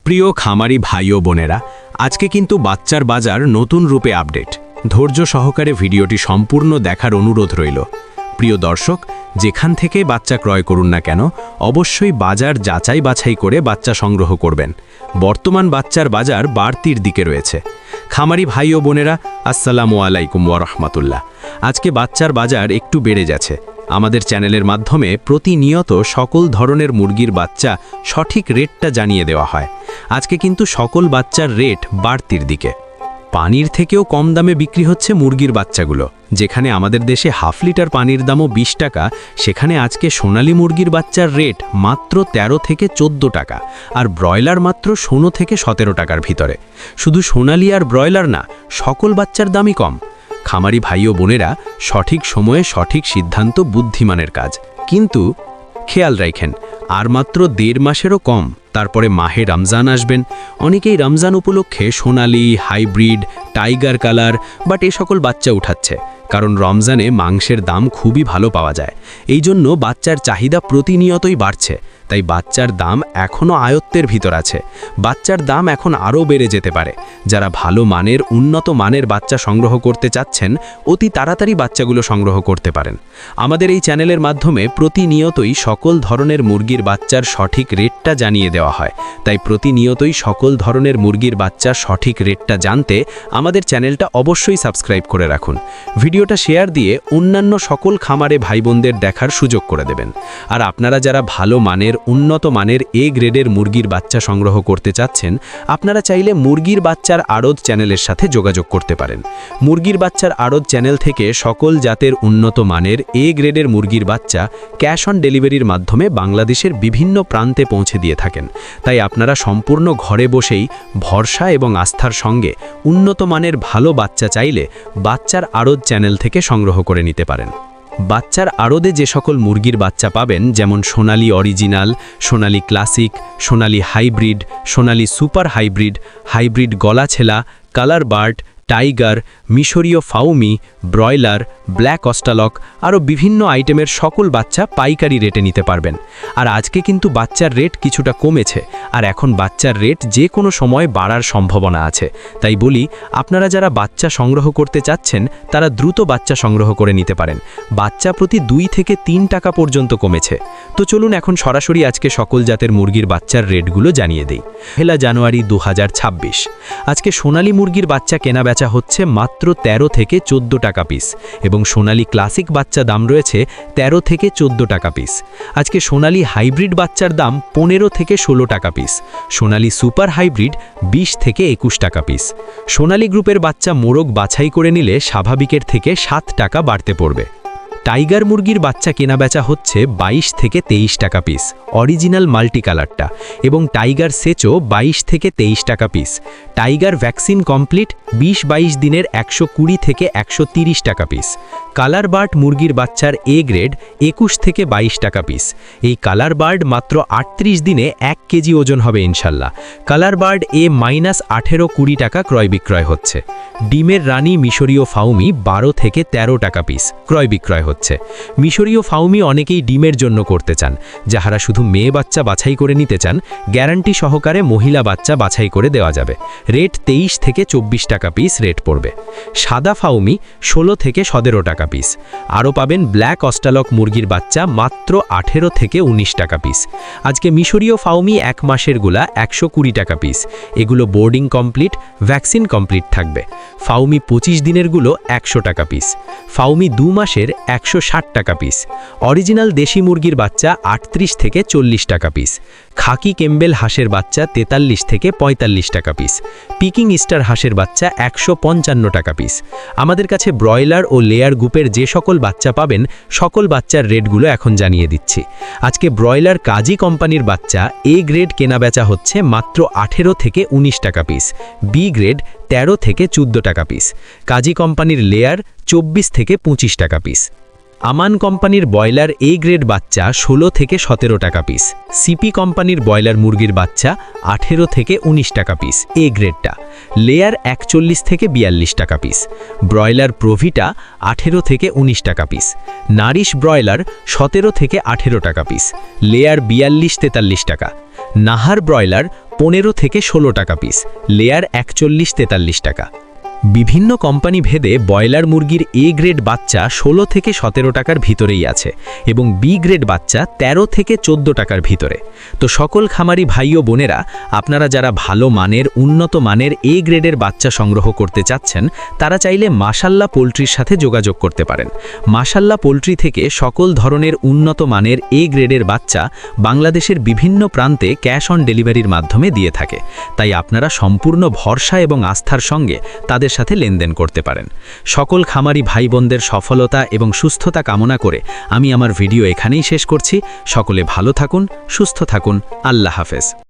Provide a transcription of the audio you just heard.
প্রিয় খামারি ভাই ও বোনেরা, আজকে কিন্তু বাচ্চার বাজার নতুন রূপে আপডেট। ধৈর্য সহকারে ভিডিওটি সম্পূর্ণ দেখার অনুরোধ রইল। প্রিয় দর্শক, যেখান থেকে বাচ্চা ক্রয় করুন না কেন, অবশ্যই বাজার যাচাই বাছাই করে বাচ্চা সংগ্রহ করবেন। বর্তমান বাচ্চার বাজার বাড়তির দিকে রয়েছে। খামারি ভাই ও বোনেরা, আসসালামু আলাইকুম ওয়া রাহমাতুল্লাহ। আজকে বাচ্চার বাজার একটু বেড়ে যাচ্ছে। আমাদের চ্যানেলের মাধ্যমে প্রতিনিয়ত সকল ধরনের মুরগির বাচ্চা সঠিক রেটটা জানিয়ে দেওয়া হয়। আজকে কিন্তু সকল বাচ্চার রেট বাড়তির দিকে। পানির থেকেও কম দামে বিক্রি হচ্ছে মুরগির বাচ্চাগুলো। যেখানে আমাদের দেশে হাফ লিটার পানির দামও 20 টাকা, সেখানে আজকে সোনালী মুরগির বাচ্চার রেট মাত্র 13 থেকে 14 টাকা, আর ব্রয়লার মাত্র 16 থেকে 17 টাকার ভিতরে। শুধু সোনালী আর ব্রয়লার না, সকল বাচ্চার দামই কম। খামারি ভাই ও বোনেরা, সঠিক সময়ে সঠিক সিদ্ধান্ত বুদ্ধিমানের কাজ। কিন্তু খেয়াল রাখেন, আর মাত্র 1.5 মাসেরও কম, তারপরে মাহে রমজান আসবেন। অনেকেই রমজান উপলক্ষে সোনালী, হাইব্রিড, টাইগার কালার এ সকল বাচ্চা উঠাচ্ছে, কারণ রমজানে মাংসের দাম খুবই ভালো পাওয়া যায়। এই জন্য বাচ্চার চাহিদা প্রতিনিয়তই বাড়ছে। তাই বাচ্চার দাম এখনও আয়ত্তের ভিতর আছে। বাচ্চার দাম এখন আরও বেড়ে যেতে পারে। যারা ভালো মানের, উন্নত মানের বাচ্চা সংগ্রহ করতে চাচ্ছেন, অতি তাড়াতাড়ি বাচ্চাগুলো সংগ্রহ করতে পারেন। আমাদের এই চ্যানেলের মাধ্যমে প্রতিনিয়তই সকল ধরনের মুরগির বাচ্চার সঠিক রেটটা জানিয়ে দেওয়া হয়। তাই প্রতিনিয়তই সকল ধরনের মুরগির বাচ্চার সঠিক রেটটা জানতে আমাদের চ্যানেলটা অবশ্যই সাবস্ক্রাইব করে রাখুন। ভিডিওটা শেয়ার দিয়ে অন্যান্য সকল খামারে ভাই বোনদের দেখার সুযোগ করে দেবেন। আর আপনারা যারা ভালো মানের, উন্নত মানের এ গ্রেডের মুরগির বাচ্চা সংগ্রহ করতে চাচ্ছেন, আপনারা চাইলে মুরগির বাচ্চার আড়ত চ্যানেলের সাথে যোগাযোগ করতে পারেন। মুরগির বাচ্চার আড়ত চ্যানেল থেকে সকল জাতের উন্নত মানের এ গ্রেডের মুরগির বাচ্চা ক্যাশ অন ডেলিভারির মাধ্যমে বাংলাদেশের বিভিন্ন প্রান্তে পৌঁছে দিয়ে থাকেন। তাই আপনারা সম্পূর্ণ ঘরে বসেই ভরসা এবং আস্থার সঙ্গে উন্নত মানের ভালো বাচ্চা চাইলে বাচ্চার আড়ত চ্যানেল থেকে সংগ্রহ করে নিতে পারেন। বাচ্চার আড়তে যে সকল মুরগির বাচ্চা পাবেন, যেমন Sonali original, Sonali classic, Sonali hybrid, Sonali super hybrid, hybrid গলাছেলা, কালার বার্ড, টাইগার, মিশরীয় ফাউমি, ব্রয়লার, ব্ল্যাক অস্টালক, আরও বিভিন্ন আইটেমের সকল বাচ্চা পাইকারি রেটে নিতে পারবেন। আর আজকে কিন্তু বাচ্চার রেট কিছুটা কমেছে, আর এখন বাচ্চার রেট যে কোনো সময় বাড়ার সম্ভাবনা আছে। তাই বলি, আপনারা যারা বাচ্চা সংগ্রহ করতে চাচ্ছেন, তারা দ্রুত বাচ্চা সংগ্রহ করে নিতে পারেন। বাচ্চা প্রতি 2 থেকে 3 টাকা পর্যন্ত কমেছে। তো চলুন এখন সরাসরি আজকে সকল জাতের মুরগির বাচ্চার রেটগুলো জানিয়ে দেই। 1 জানুয়ারি 2026 আজকে সোনালী মুরগির বাচ্চা কেনা বেচা হচ্ছে মাত্র 13 থেকে 14 টাকা পিস, এবং সোনালী ক্লাসিক বাচ্চা দাম রয়েছে 13 থেকে 14 টাকা পিস। আজকে সোনালী হাইব্রিড বাচ্চার দাম 15 থেকে 16 টাকা পিস, সোনালী সুপার হাইব্রিড 20 থেকে 21 টাকা পিস। সোনালী গ্রুপের বাচ্চা মোরগ বাছাই করে নিলে স্বাভাবিকের থেকে 7 টাকা বাড়তে পড়বে। টাইগার মুরগির বাচ্চা কেনা বেচা হচ্ছে 22 থেকে 23 টাকা পিস, অরিজিনাল মাল্টি কালারটা, এবং টাইগার সেচও 22 থেকে 23 টাকা পিস। টাইগার ভ্যাকসিন কমপ্লিট 20-22 দিনের 120 থেকে 130 টাকা পিস। কালার বার্ড মুরগির বাচ্চার এ গ্রেড 21 থেকে 22 টাকা পিস। এই কালার বার্ড মাত্র 38 দিনে 1 কেজি ওজন হবে ইনশাল্লাহ। কালার বার্ড এ -18-20 টাকা ক্রয় বিক্রয় হচ্ছে। ডিমের রানী মিশরীয় ফাউমি 12 থেকে 13 টাকা পিস ক্রয় বিক্রয় হচ্ছে। মিশরীয় ফাউমি অনেকেই ডিমের জন্য করতে চান। যাহারা শুধু মেয়ে বাচ্চা বাছাই করে নিতে চান, গ্যারান্টি সহকারে মহিলা বাচ্চা বাছাই করে দেওয়া যাবে। রেট 23 থেকে 24 টাকা পিস রেট পড়বে। সাদা ফাউমি 16 থেকে 17 টাকা পিস। আরও পাবেন ব্ল্যাক অস্টালক মুরগির বাচ্চা মাত্র 18 থেকে 19 টাকা পিস। আজকে মিশরীয় ফাউমি 1 মাসের গুলা 120 টাকা পিস। এগুলো বোর্ডিং কমপ্লিট, ভ্যাকসিন কমপ্লিট থাকবে। ফাউমি 25 দিনের গুলো 100 টাকা পিস। ফাউমি 2 মাসের 160 টাকা পিস। অরিজিনাল দেশি মুরগির বাচ্চা 38 থেকে 40 টাকা পিস। খাকি কেম্বেল হাঁসের বাচ্চা 43 থেকে 45 টাকা পিস। পিকিং স্টার হাঁসের বাচ্চা 155 টাকা পিস। আমাদের কাছে ব্রয়লার ও লেয়ার গ্রুপের যে সকল বাচ্চা পাবেন, সকল বাচ্চার রেটগুলো এখন জানিয়ে দিচ্ছি। আজকে ব্রয়লার কাজী কোম্পানির বাচ্চা এ গ্রেড কেনা বেচা হচ্ছে মাত্র 18 থেকে 19 টাকা পিস। বি গ্রেড 13 থেকে 14 টাকা পিস। কাজী কোম্পানির লেয়ার 24 থেকে 25 টাকা পিস। আমান কোম্পানির ব্রয়লার এ গ্রেড বাচ্চা 16 থেকে 17 টাকা পিস। সিপি কোম্পানির ব্রয়লার মুরগির বাচ্চা 18 থেকে 19 টাকা পিস এ গ্রেডটা। লেয়ার 41 থেকে 42 টাকা পিস। ব্রয়লার প্রভিটা 18 থেকে 19 টাকা পিস। নারিশ ব্রয়লার 17 থেকে 18 টাকা পিস। লেয়ার 42-43 টাকা। নাহার ব্রয়লার 15 থেকে 16 টাকা পিস, লেয়ার 41-43 টাকা। বিভিন্ন কোম্পানি ভেদে ব্রয়লার মুরগির এ গ্রেড বাচ্চা 16 থেকে 17 টাকার ভিতরেই আছে এবং বি গ্রেড বাচ্চা 13 থেকে 14 টাকার ভিতরে। তো সকল খামারি ভাই ও বোনেরা, আপনারা যারা ভালো মানের উন্নত মানের এ গ্রেডের বাচ্চা সংগ্রহ করতে চাচ্ছেন, তারা চাইলে মাশাল্লাহ পোলট্রির সাথে যোগাযোগ করতে পারেন। মাশাল্লাহ পোলট্রি থেকে সকল ধরনের উন্নত মানের এ গ্রেডের বাচ্চা বাংলাদেশের বিভিন্ন প্রান্তে ক্যাশ অন ডেলিভারির মাধ্যমে দিয়ে থাকে। তাই আপনারা সম্পূর্ণ ভরসা এবং আস্থার সঙ্গে তাদের সাথে লেনদেন করতে পারেন। সকল খামারি ভাই বোনদের সফলতা এবং সুস্থতা কামনা করে আমি আমার ভিডিও এখানেই শেষ করছি। সকলে ভালো থাকুন, সুস্থ থাকুন। আল্লাহ হাফেজ।